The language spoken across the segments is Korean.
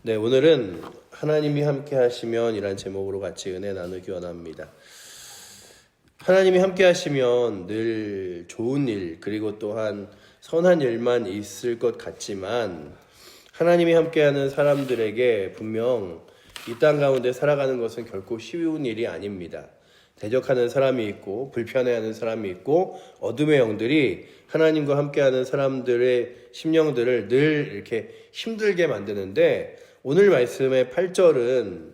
네, 오늘은 하나님이 함께 하시면 이란 제목으로 같이 은혜 나누기 원합니다. 하나님이 함께 하시면 늘 좋은 일, 그리고 또한 선한 일만 있을 것 같지만 하나님이 함께하는 사람들에게 분명 이 땅 가운데 살아가는 것은 결코 쉬운 일이 아닙니다. 대적하는 사람이 있고 불편해하는 사람이 있고 어둠의 영들이 하나님과 함께하는 사람들의 심령들을 늘 이렇게 힘들게 만드는데, 오늘 말씀의 8절은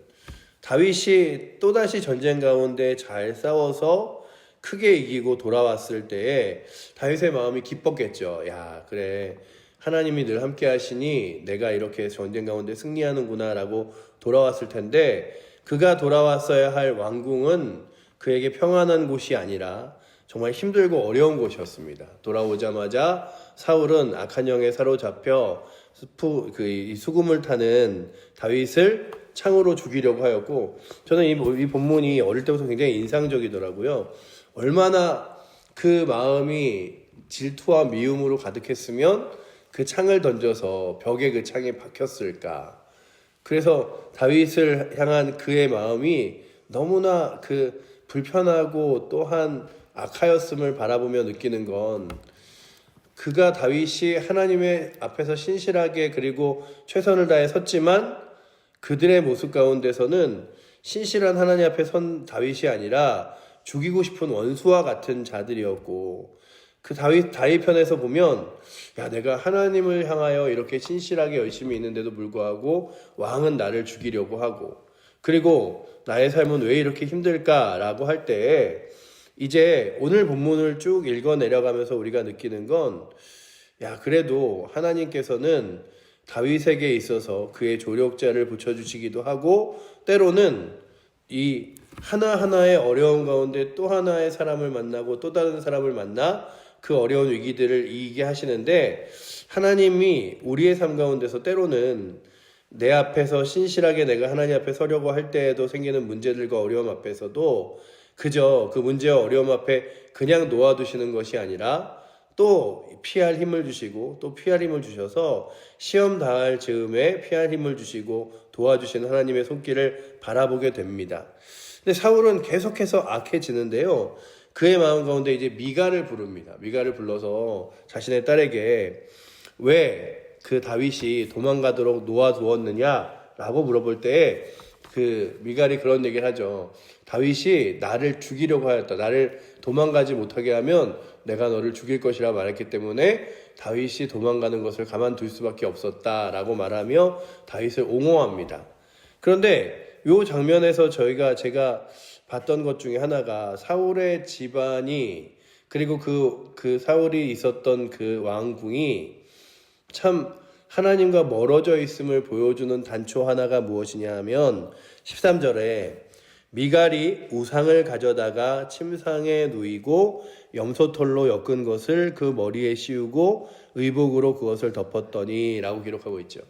다윗이 또다시 전쟁 가운데 잘 싸워서 크게 이기고 돌아왔을 때에 다윗의 마음이 기뻤겠죠. 야, 그래, 하나님이 늘 함께 하시니 내가 이렇게 전쟁 가운데 승리하는구나 라고 돌아왔을 텐데, 그가 돌아왔어야 할 왕궁은 그에게 평안한 곳이 아니라 정말 힘들고 어려운 곳이었습니다. 돌아오자마자 사울은 악한 영에 사로잡혀 수금을 타는 다윗을 창으로 죽이려고 하였고, 저는 이 본문이 어릴 때부터 굉장히 인상적이더라고요. 얼마나 그 마음이 질투와 미움으로 가득했으면 그 창을 던져서 벽에 그 창이 박혔을까. 그래서 다윗을 향한 그의 마음이 너무나 그 불편하고 또한 악하였음을 바라보며 느끼는 건, 그가 다윗이 하나님의 앞에서 신실하게 그리고 최선을 다해 섰지만 그들의 모습 가운데서는 신실한 하나님 앞에 선 다윗이 아니라 죽이고 싶은 원수와 같은 자들이었고, 그 다윗 편에서 보면, 야, 내가 하나님을 향하여 이렇게 신실하게 열심히 있는데도 불구하고 왕은 나를 죽이려고 하고, 그리고 나의 삶은 왜 이렇게 힘들까라고 할 때에 이제 오늘 본문을 쭉 읽어 내려가면서 우리가 느끼는 건, 야, 그래도 하나님께서는 다윗에게 있어서 그의 조력자를 붙여주시기도 하고, 때로는 이 하나하나의 어려운 가운데 또 하나의 사람을 만나고 또 다른 사람을 만나 그 어려운 위기들을 이기게 하시는데, 하나님이 우리의 삶 가운데서 때로는 내 앞에서 신실하게 내가 하나님 앞에 서려고 할 때에도 생기는 문제들과 어려움 앞에서도 그저 그 문제와 어려움 앞에 그냥 놓아두시는 것이 아니라 또 피할 힘을 주시고 또 피할 힘을 주셔서 시험 당할 즈음에 피할 힘을 주시고 도와주시는 하나님의 손길을 바라보게 됩니다. 근데 사울은 계속해서 악해지는데요, 그의 마음 가운데 이제 미갈을 부릅니다. 미갈을 불러서 자신의 딸에게 왜 그 다윗이 도망가도록 놓아두었느냐라고 물어볼 때에 그 미갈이 그런 얘기를 하죠. 다윗이 나를 죽이려고 하였다. 나를 도망가지 못하게 하면 내가 너를 죽일 것이라 말했기 때문에 다윗이 도망가는 것을 가만둘 수밖에 없었다라고 말하며 다윗을 옹호합니다. 그런데 이 장면에서 제가 봤던 것 중에 하나가, 사울의 집안이 그리고 그 사울이 있었던 그 왕궁이 참 하나님과 멀어져 있음을 보여주는 단초 하나가 무엇이냐 하면, 13절에 미갈이 우상을 가져다가 침상에 누이고 염소털로 엮은 것을 그 머리에 씌우고 의복으로 그것을 덮었더니 라고 기록하고 있죠.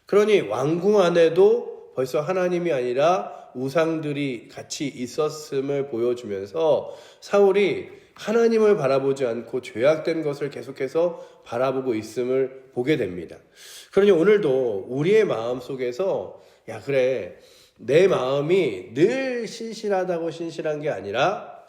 그러니 왕궁 안에도 벌써 하나님이 아니라 우상들이 같이 있었음을 보여주면서 사울이 하나님을 바라보지 않고 죄악된 것을 계속해서 바라보고 있음을 보게 됩니다. 그러니 오늘도 우리의 마음 속에서, 야, 그래, 내 마음이 늘 신실하다고 신실한 게 아니라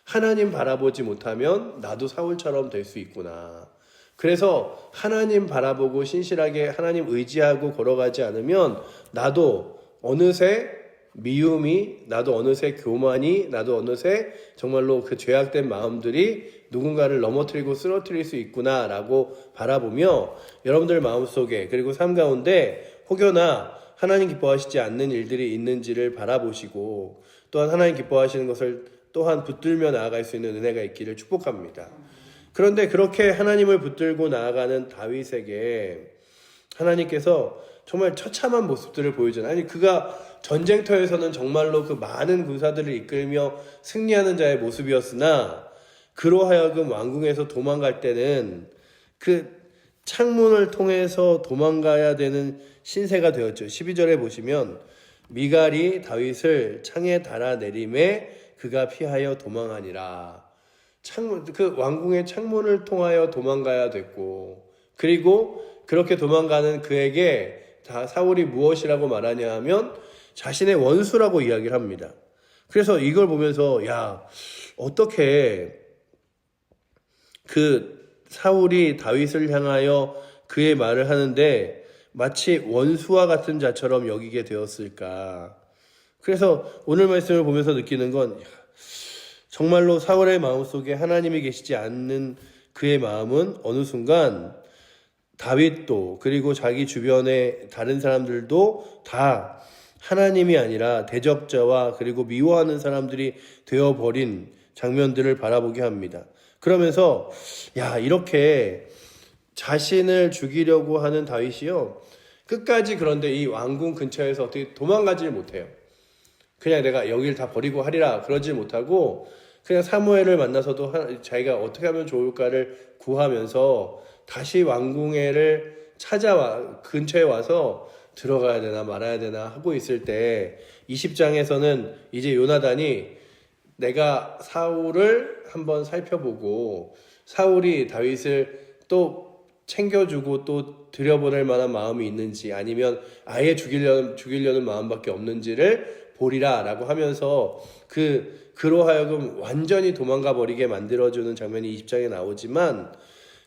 하나님 바라보지 못하면 나도 사울처럼 될 수 있구나. 그래서 하나님 바라보고 신실하게 하나님 의지하고 걸어가지 않으면 나도 어느새 미움이, 나도 어느새 교만이, 나도 어느새 정말로 그 죄악된 마음들이 누군가를 넘어뜨리고 쓰러뜨릴 수 있구나라고 바라보며, 여러분들 마음속에 그리고 삶 가운데 혹여나 하나님 기뻐하시지 않는 일들이 있는지를 바라보시고, 또한 하나님 기뻐하시는 것을 또한 붙들며 나아갈 수 있는 은혜가 있기를 축복합니다. 그런데 그렇게 하나님을 붙들고 나아가는 다윗에게 하나님께서 정말 처참한 모습들을 보여주잖아요. 아니, 그가 전쟁터에서는 정말로 그 많은 군사들을 이끌며 승리하는 자의 모습이었으나 그로 하여금 왕궁에서 도망갈 때는 그 창문을 통해서 도망가야 되는 신세가 되었죠. 12절에 보시면 미갈이 다윗을 창에 달아내림에 그가 피하여 도망하니라. 그 왕궁의 창문을 통하여 도망가야 됐고, 그리고 그렇게 도망가는 그에게 사울이 무엇이라고 말하냐 하면 자신의 원수라고 이야기를 합니다. 그래서 이걸 보면서 야, 어떻게 그 사울이 다윗을 향하여 그의 말을 하는데 마치 원수와 같은 자처럼 여기게 되었을까? 그래서 오늘 말씀을 보면서 느끼는 건 정말로 사울의 마음속에 하나님이 계시지 않는 그의 마음은 어느 순간 다윗도 그리고 자기 주변의 다른 사람들도 다 하나님이 아니라 대적자와 그리고 미워하는 사람들이 되어버린 장면들을 바라보게 합니다. 그러면서 야, 이렇게 자신을 죽이려고 하는 다윗이요, 끝까지 그런데 이 왕궁 근처에서 어떻게 도망가질 못해요. 그냥 내가 여길 다 버리고 하리라 그러지 못하고 그냥 사무엘을 만나서도 자기가 어떻게 하면 좋을까를 구하면서 다시 왕궁에를 찾아와 근처에 와서 들어가야 되나 말아야 되나 하고 있을 때 20장에서는 이제 요나단이 내가 사울을 한번 살펴보고 사울이 다윗을 또 챙겨주고 또 들여보낼 만한 마음이 있는지 아니면 아예 죽이려는 마음밖에 없는지를 보리라 라고 하면서 그로 하여금 완전히 도망가 버리게 만들어주는 장면이 20장에 나오지만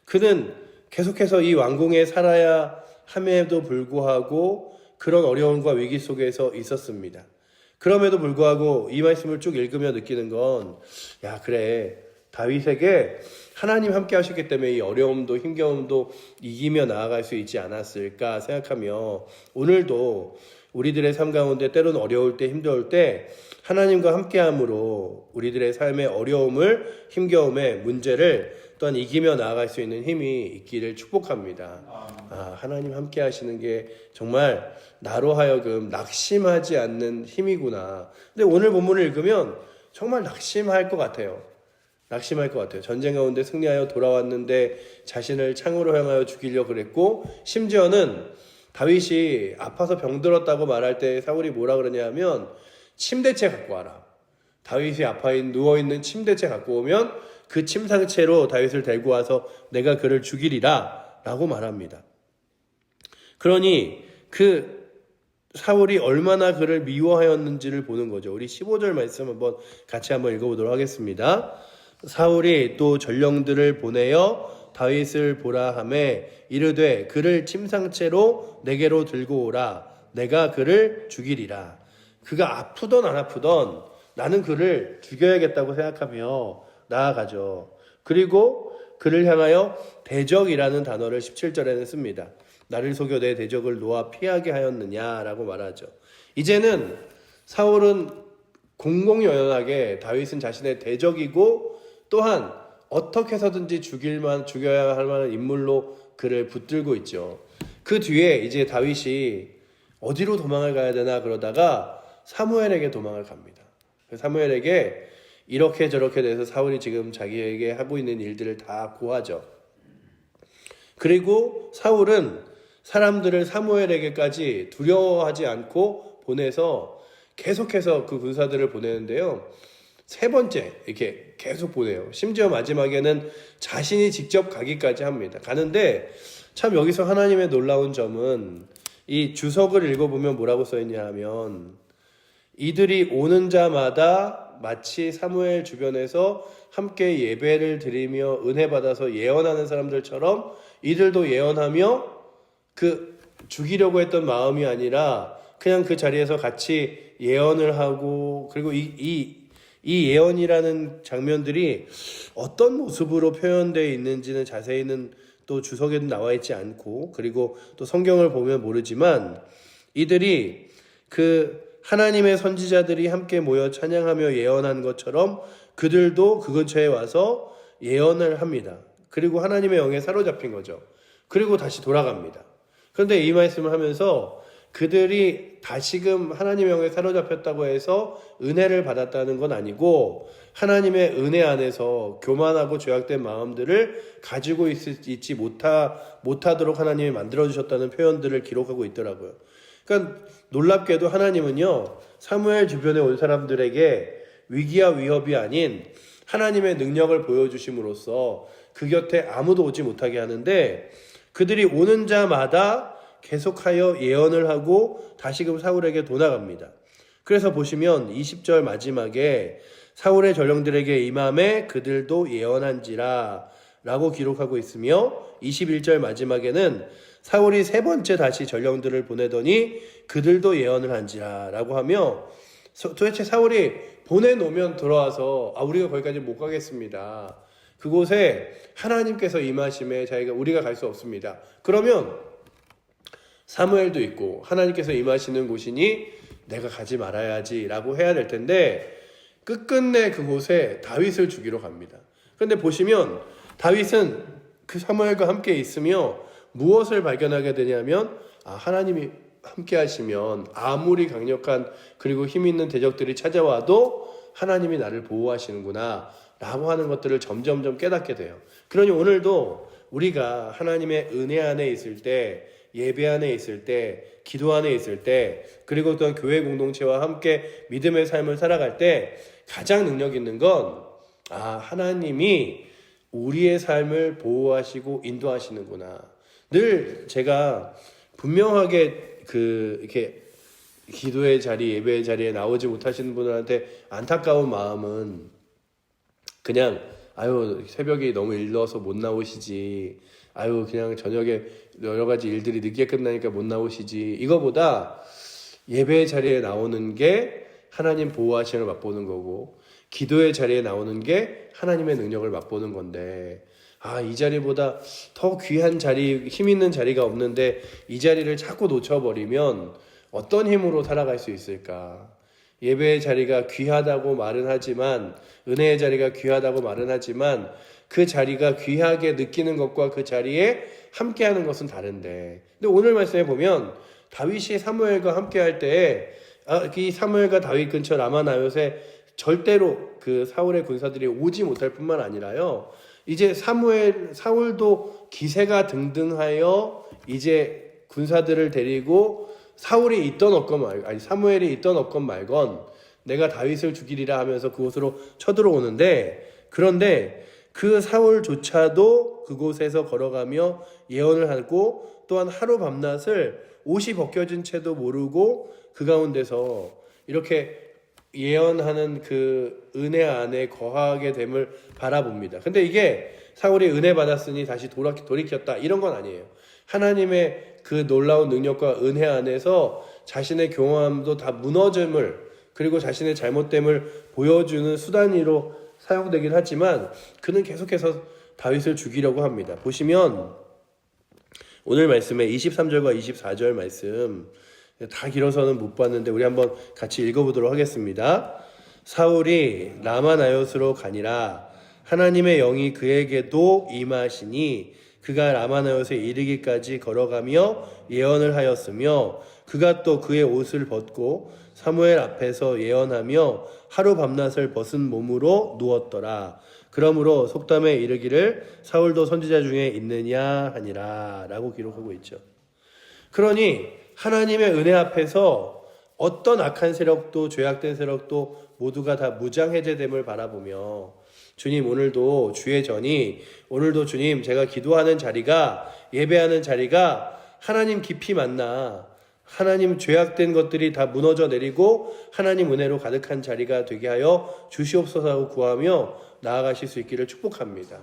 그는 계속해서 이 왕궁에 살아야 함에도 불구하고 그런 어려움과 위기 속에서 있었습니다. 그럼에도 불구하고 이 말씀을 쭉 읽으며 느끼는 건 야, 그래, 다윗에게 하나님 함께 하셨기 때문에 이 어려움도 힘겨움도 이기며 나아갈 수 있지 않았을까 생각하며 오늘도 우리들의 삶 가운데 때로는 어려울 때 힘겨울 때 하나님과 함께함으로 우리들의 삶의 어려움을 힘겨움의 문제를 또한 이기며 나아갈 수 있는 힘이 있기를 축복합니다. 하나님 함께 하시는 게 정말 나로 하여금 낙심하지 않는 힘이구나. 근데 오늘 본문을 읽으면 정말 낙심할 것 같아요. 낙심할 것 같아요. 전쟁 가운데 승리하여 돌아왔는데 자신을 창으로 향하여 죽이려고 그랬고 심지어는 다윗이 아파서 병들었다고 말할 때 사울이 뭐라 그러냐 하면 침대채 갖고 와라. 다윗이 누워있는 침대채 갖고 오면 그 침 상태로 다윗을 데리고 와서 내가 그를 죽이리라 라고 말합니다. 그러니 그 사울이 얼마나 그를 미워하였는지를 보는 거죠. 우리 15절 말씀 같이 한번 읽어보도록 하겠습니다. 사울이 또 전령들을 보내어 다윗을 보라 하매 이르되 그를 침상채로 내게로 들고 오라. 내가 그를 죽이리라. 그가 아프던 안 아프던 나는 그를 죽여야겠다고 생각하며 나아가죠. 그리고 그를 향하여 대적이라는 단어를 17절에는 씁니다. 나를 속여 내 대적을 놓아 피하게 하였느냐라고 말하죠. 이제는 사울은 공공연하게 다윗은 자신의 대적이고 또한 어떻게 해서든지 죽여야 할 만한 인물로 그를 붙들고 있죠. 그 뒤에 이제 다윗이 어디로 도망을 가야 되나 그러다가 사무엘에게 도망을 갑니다. 사무엘에게 이렇게 저렇게 돼서 사울이 지금 자기에게 하고 있는 일들을 다 고하죠. 그리고 사울은 사람들을 사무엘에게까지 두려워하지 않고 보내서 계속해서 그 군사들을 보내는데요. 3번째 이렇게 계속 보내요. 심지어 마지막에는 자신이 직접 가기까지 합니다. 가는데 참 여기서 하나님의 놀라운 점은 이 주석을 읽어보면 뭐라고 써있냐 하면 이들이 오는 자마다 마치 사무엘 주변에서 함께 예배를 드리며 은혜 받아서 예언하는 사람들처럼 이들도 예언하며 그 죽이려고 했던 마음이 아니라 그냥 그 자리에서 같이 예언을 하고 그리고 이 예언이라는 장면들이 어떤 모습으로 표현되어 있는지는 자세히는 또 주석에는 나와 있지 않고 그리고 또 성경을 보면 모르지만 이들이 그 하나님의 선지자들이 함께 모여 찬양하며 예언한 것처럼 그들도 그 근처에 와서 예언을 합니다. 그리고 하나님의 영에 사로잡힌 거죠. 그리고 다시 돌아갑니다. 그런데 이 말씀을 하면서 그들이 다시금 하나님의 영에 사로잡혔다고 해서 은혜를 받았다는 건 아니고 하나님의 은혜 안에서 교만하고 죄악된 마음들을 가지고 있지 못하도록 하나님이 만들어주셨다는 표현들을 기록하고 있더라고요. 그러니까 놀랍게도 하나님은요 사무엘 주변에 온 사람들에게 위기와 위협이 아닌 하나님의 능력을 보여주심으로써 그 곁에 아무도 오지 못하게 하는데 그들이 오는 자마다 계속하여 예언을 하고 다시금 사울에게 도나갑니다. 그래서 보시면 20절 마지막에 사울의 전령들에게 임함에 그들도 예언한지라 라고 기록하고 있으며 21절 마지막에는 사울이 세 번째 다시 전령들을 보내더니 그들도 예언을 한지라 라고 하며 도대체 사울이 보내놓으면 돌아와서 우리가 거기까지 못 가겠습니다. 그곳에 하나님께서 임하심에 우리가 갈 수 없습니다. 그러면 사무엘도 있고 하나님께서 임하시는 곳이니 내가 가지 말아야지 라고 해야 될 텐데 끝끝내 그곳에 다윗을 죽이러 갑니다. 그런데 보시면 다윗은 그 사무엘과 함께 있으며 무엇을 발견하게 되냐면 하나님이 함께 하시면 아무리 강력한 그리고 힘 있는 대적들이 찾아와도 하나님이 나를 보호하시는구나 라고 하는 것들을 점점점 깨닫게 돼요. 그러니 오늘도 우리가 하나님의 은혜 안에 있을 때, 예배 안에 있을 때, 기도 안에 있을 때, 그리고 또한 교회 공동체와 함께 믿음의 삶을 살아갈 때 가장 능력 있는 건 하나님이 우리의 삶을 보호하시고 인도하시는구나. 늘 제가 분명하게 이렇게 기도의 자리, 예배의 자리에 나오지 못하시는 분들한테 안타까운 마음은 그냥 새벽이 너무 일러서 못 나오시지, 그냥 저녁에 여러 가지 일들이 늦게 끝나니까 못 나오시지, 이거보다 예배의 자리에 나오는 게 하나님 보호하심을 맛보는 거고 기도의 자리에 나오는 게 하나님의 능력을 맛보는 건데 이 자리보다 더 귀한 자리, 힘 있는 자리가 없는데 이 자리를 자꾸 놓쳐버리면 어떤 힘으로 살아갈 수 있을까? 예배의 자리가 귀하다고 말은 하지만, 은혜의 자리가 귀하다고 말은 하지만 그 자리가 귀하게 느끼는 것과 그 자리에 함께하는 것은 다른데, 근데 오늘 말씀에 보면 다윗이 사무엘과 함께할 때에 이 사무엘과 다윗 근처 라마나요새 절대로 그 사울의 군사들이 오지 못할 뿐만 아니라요, 이제 사울도 기세가 등등하여 이제 군사들을 데리고 사무엘이 있던 없건 말건 내가 다윗을 죽이리라 하면서 그곳으로 쳐들어오는데, 그런데 그 사울조차도 그곳에서 걸어가며 예언을 하고 또한 하루 밤낮을 옷이 벗겨진 채도 모르고 그 가운데서 이렇게 예언하는 그 은혜 안에 거하게 됨을 바라봅니다. 근데 이게 사울이 은혜 받았으니 다시 돌이켰다 이런 건 아니에요. 하나님의 그 놀라운 능력과 은혜 안에서 자신의 교만함도 다 무너짐을, 그리고 자신의 잘못됨을 보여주는 수단으로 사용되긴 하지만 그는 계속해서 다윗을 죽이려고 합니다. 보시면 오늘 말씀에 23절과 24절 말씀 다 길어서는 못 봤는데 우리 한번 같이 읽어보도록 하겠습니다. 사울이 라마나요스로 가니라. 하나님의 영이 그에게도 임하시니 그가 라마나요스에 이르기까지 걸어가며 예언을 하였으며 그가 또 그의 옷을 벗고 사무엘 앞에서 예언하며 하루 밤낮을 벗은 몸으로 누웠더라. 그러므로 속담에 이르기를 사울도 선지자 중에 있느냐 하니라 라고 기록하고 있죠. 그러니 하나님의 은혜 앞에서 어떤 악한 세력도 죄악된 세력도 모두가 다 무장해제됨을 바라보며 주님, 오늘도 주의 전이, 오늘도 주님, 제가 기도하는 자리가, 예배하는 자리가 하나님 깊이 만나 하나님 죄악된 것들이 다 무너져 내리고 하나님 은혜로 가득한 자리가 되게 하여 주시옵소서 하고 구하며 나아가실 수 있기를 축복합니다.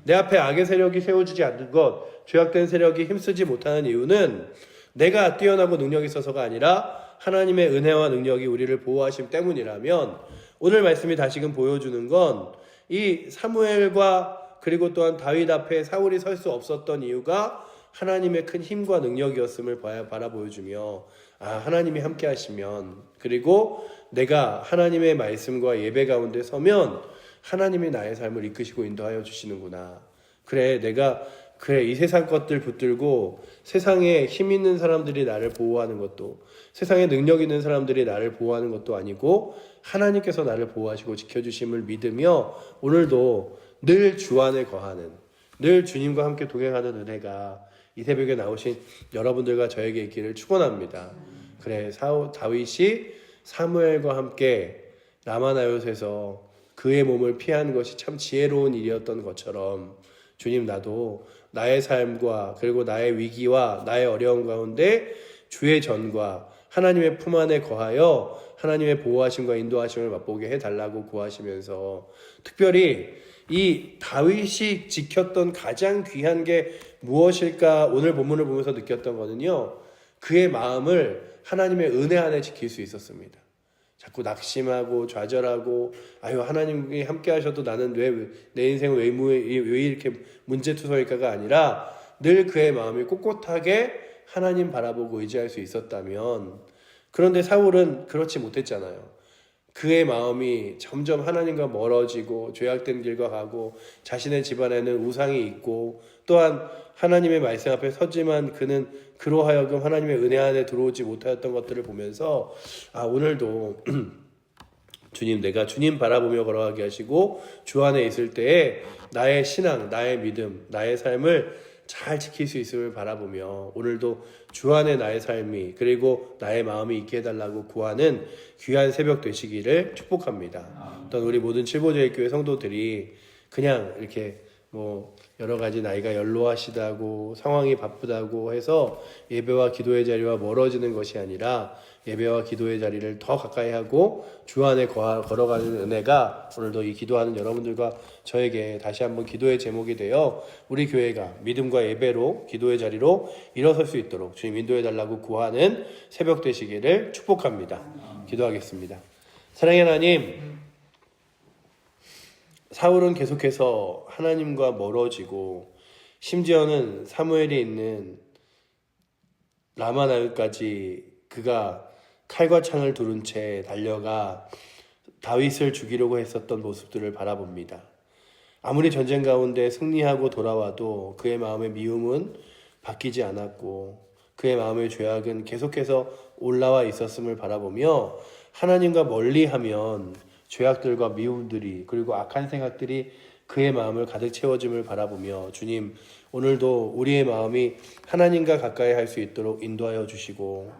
내 앞에 악의 세력이 세워지지 않는 것, 죄악된 세력이 힘쓰지 못하는 이유는 내가 뛰어나고 능력이 있어서가 아니라 하나님의 은혜와 능력이 우리를 보호하심 때문이라면, 오늘 말씀이 다시금 보여주는 건 이 사무엘과 그리고 또한 다윗 앞에 사울이 설 수 없었던 이유가 하나님의 큰 힘과 능력이었음을 바라보여주며 하나님이 함께 하시면, 그리고 내가 하나님의 말씀과 예배 가운데 서면 하나님이 나의 삶을 이끄시고 인도하여 주시는구나. 이 세상 것들 붙들고 세상에 힘 있는 사람들이 나를 보호하는 것도, 세상에 능력 있는 사람들이 나를 보호하는 것도 아니고 하나님께서 나를 보호하시고 지켜주심을 믿으며 오늘도 늘 주 안에 거하는, 늘 주님과 함께 동행하는 은혜가 이 새벽에 나오신 여러분들과 저에게 있기를 축원합니다. 다윗이 사무엘과 함께 라마나요스에서 그의 몸을 피한 것이 참 지혜로운 일이었던 것처럼 주님, 나도 나의 삶과 그리고 나의 위기와 나의 어려움 가운데 주의 전과 하나님의 품 안에 거하여 하나님의 보호하심과 인도하심을 맛보게 해달라고 구하시면서, 특별히 이 다윗이 지켰던 가장 귀한 게 무엇일까 오늘 본문을 보면서 느꼈던 거는요, 그의 마음을 하나님의 은혜 안에 지킬 수 있었습니다. 자꾸 낙심하고 좌절하고 아유 하나님이 함께 하셔도 나는 왜 내 인생은 왜 이렇게 문제투성일까가 아니라 늘 그의 마음이 꼿꼿하게 하나님 바라보고 의지할 수 있었다면, 그런데 사울은 그렇지 못했잖아요. 그의 마음이 점점 하나님과 멀어지고 죄악된 길과 가고 자신의 집안에는 우상이 있고 또한 하나님의 말씀 앞에 서지만 그는 그로 하여금 하나님의 은혜 안에 들어오지 못하였던 것들을 보면서 오늘도 주님, 내가 주님 바라보며 걸어가게 하시고 주 안에 있을 때에 나의 신앙, 나의 믿음, 나의 삶을 잘 지킬 수 있음을 바라보며 오늘도 주 안에 나의 삶이 그리고 나의 마음이 있게 해달라고 구하는 귀한 새벽 되시기를 축복합니다. 또 우리 모든 칠보제일교회 성도들이 그냥 이렇게 여러 가지 나이가 연로하시다고 상황이 바쁘다고 해서 예배와 기도의 자리와 멀어지는 것이 아니라 예배와 기도의 자리를 더 가까이 하고 주 안에 걸어가는 은혜가 오늘도 이 기도하는 여러분들과 저에게 다시 한번 기도의 제목이 되어 우리 교회가 믿음과 예배로 기도의 자리로 일어설 수 있도록 주님 인도해 달라고 구하는 새벽 되시기를 축복합니다. 기도하겠습니다. 사랑의 하나님, 사울은 계속해서 하나님과 멀어지고 심지어는 사무엘이 있는 라마나임까지 그가 칼과 창을 두른 채 달려가 다윗을 죽이려고 했었던 모습들을 바라봅니다. 아무리 전쟁 가운데 승리하고 돌아와도 그의 마음의 미움은 바뀌지 않았고 그의 마음의 죄악은 계속해서 올라와 있었음을 바라보며 하나님과 멀리하면 죄악들과 미움들이 그리고 악한 생각들이 그의 마음을 가득 채워짐을 바라보며 주님, 오늘도 우리의 마음이 하나님과 가까이 할 수 있도록 인도하여 주시고,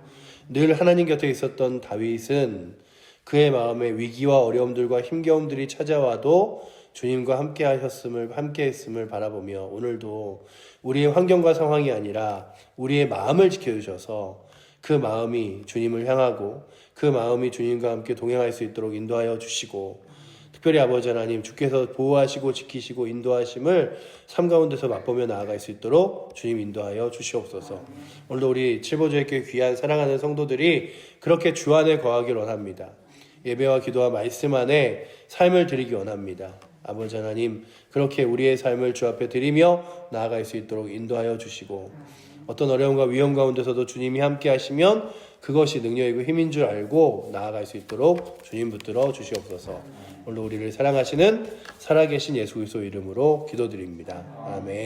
늘 하나님 곁에 있었던 다윗은 그의 마음에 위기와 어려움들과 힘겨움들이 찾아와도 주님과 함께 했음을 바라보며 오늘도 우리의 환경과 상황이 아니라 우리의 마음을 지켜주셔서 그 마음이 주님을 향하고 그 마음이 주님과 함께 동행할 수 있도록 인도하여 주시고, 특별히 아버지 하나님, 주께서 보호하시고 지키시고 인도하심을 삶 가운데서 맛보며 나아갈 수 있도록 주님 인도하여 주시옵소서. 오늘도 우리 칠보조의교회 귀한 사랑하는 성도들이 그렇게 주 안에 거하길 원합니다. 예배와 기도와 말씀 안에 삶을 드리기 원합니다. 아버지 하나님, 그렇게 우리의 삶을 주 앞에 드리며 나아갈 수 있도록 인도하여 주시고, 어떤 어려움과 위험 가운데서도 주님이 함께 하시면 그것이 능력이고 힘인 줄 알고 나아갈 수 있도록 주님 붙들어 주시옵소서. 오늘 우리를 사랑하시는 살아계신 예수 그리스도 이름으로 기도드립니다. 아멘.